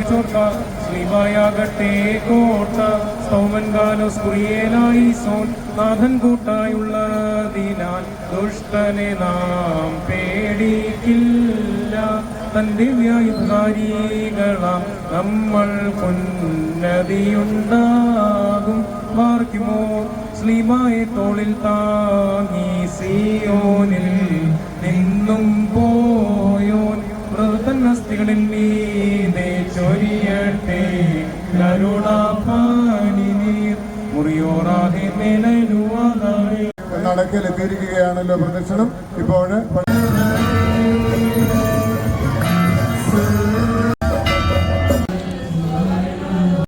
ചോർക്ക ശ്രീമായാകട്ടെ കോട്ട സൗമൻ ഗാലോസ് കുറിയേലായി സോൻ നാഥൻ കൂട്ടായുള്ളതിനാൽ ദുഷ്ടനെ നാം പേടിക്കില്ല. തൻ ദിവ്യായുധാരികളാം നമ്മൾ ഉന്നതിയുണ്ടാകും. മാർക്കുമോ ശ്ലീബായെ തോളിൽ താങ്ങി സിയോനിൽ നിന്നും പോയോൻ മൃതന്നസ്തികളിൽ മീതെ ചൊരിയട്ടെ കരുണാപാനിനീർ മുറിയോറാകെ നിലനുവാതായി. നടക്കലെത്തിയിരിക്കുകയാണല്ലോ പ്രദർശനം. ഇപ്പോൾ